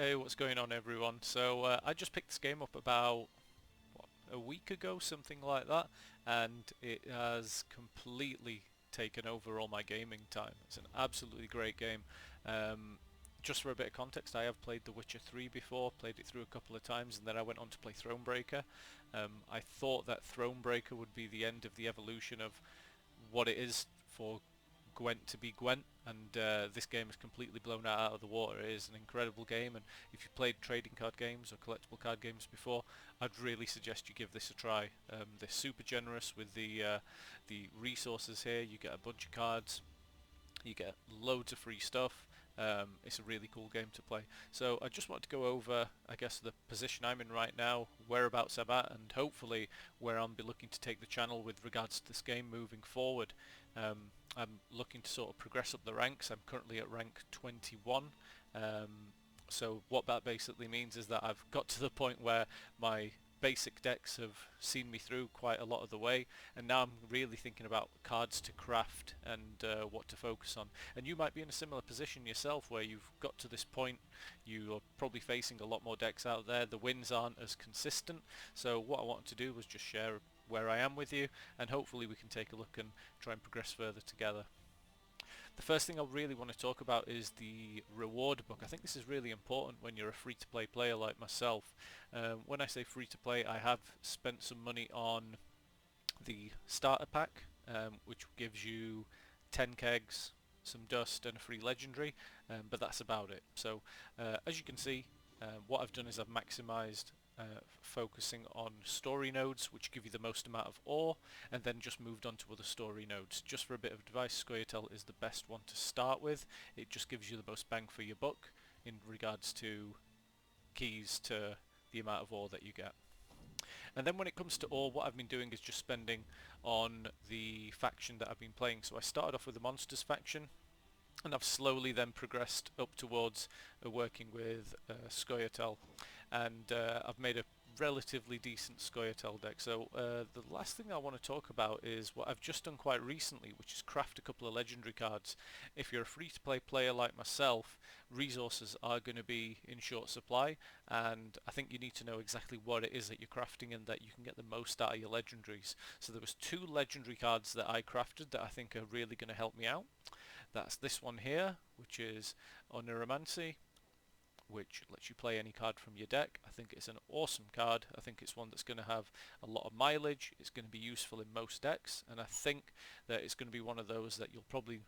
Hey, what's going on, everyone? So I just picked this game up about a week ago, something like that, and it has completely taken over all my gaming time. It's an absolutely great game. Um, just for a bit of context, I have played The Witcher 3 before, played it through a couple of times, and then I went on to play Thronebreaker. I thought that Thronebreaker would be the end of the evolution of what it is for Gwent to be Gwent, and this game has completely blown it out of the water. It is an incredible game, and if you played trading card games or collectible card games before, I'd really suggest you give this a try. They're super generous with the resources here. You get a bunch of cards, you get loads of free stuff. It's a really cool game to play. So I just wanted to go over, I guess, the position I'm in right now, whereabouts I'm at, and hopefully where I'll be looking to take the channel with regards to this game moving forward. I'm looking to sort of progress up the ranks. I'm currently at rank 21. So what that basically means is that I've got to the point where my basic decks have seen me through quite a lot of the way, and now I'm really thinking about cards to craft and what to focus on. And you might be in a similar position yourself where you've got to this point. You're probably facing a lot more decks out there. The wins aren't as consistent, so what I wanted to do was just share where I am with you, and hopefully we can take a look and try and progress further together. The first thing I really want to talk about is the reward book. I think this is really important when you're a free-to-play player like myself. When I say free-to-play, I have spent some money on the starter pack, which gives you 10 kegs, some dust, and a free legendary, but that's about it. So as you can see, what I've done is I've maximized focusing on story nodes, which give you the most amount of ore, and then just moved on to other story nodes. Just for a bit of advice, Scoia'tael is the best one to start with. It just gives you the most bang for your buck in regards to keys to the amount of ore that you get. And then when it comes to ore, what I've been doing is just spending on the faction that I've been playing. So I started off with the monsters faction, and I've slowly then progressed up towards working with Scoia'tael, and I've made a relatively decent Scoia'tael deck. So the last thing I want to talk about is what I've just done quite recently, which is craft a couple of legendary cards. If you're a free-to-play player like myself, resources are going to be in short supply, and I think you need to know exactly what it is that you're crafting and that you can get the most out of your legendaries. So there was two legendary cards that I crafted that I think are really going to help me out. That's this one here, which is Oneiromancy, which lets you play any card from your deck. I think it's an awesome card. I think it's one that's going to have a lot of mileage. It's going to be useful in most decks, and I think that it's going to be one of those that you'll probably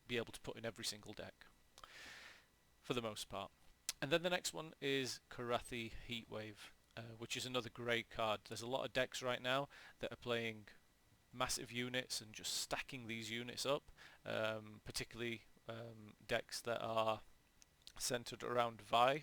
be able to put in every single deck, for the most part. And then the next one is Karathi Heatwave, which is another great card. There's a lot of decks right now that are playing massive units and just stacking these units up, particularly decks that are centered around Vi.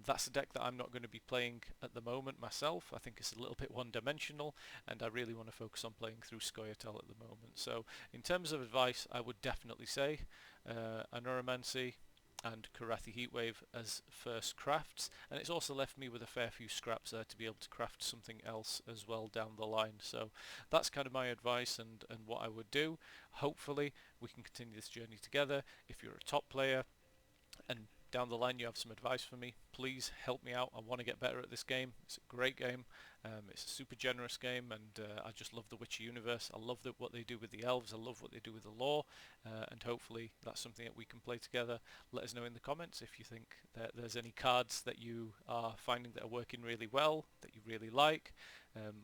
That's a deck that I'm not going to be playing at the moment myself. I think it's a little bit one-dimensional, and I really want to focus on playing through Scoia'tael at the moment. So in terms of advice, I would definitely say Oneiromancy and Karathi Heatwave as first crafts, and it's also left me with a fair few scraps there to be able to craft something else as well down the line. So that's kind of my advice and what I would do. Hopefully we can continue this journey together. If you're a top player and down the line you have some advice for me, please help me out. I want to get better at this game. It's a great game. It's a super generous game, and I just love the Witcher universe. I love what they do with the elves. I love what they do with the lore, and hopefully that's something that we can play together. Let us know in the comments if you think that there's any cards that you are finding that are working really well, that you really like,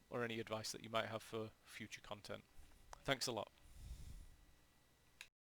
or any advice that you might have for future content. Thanks a lot.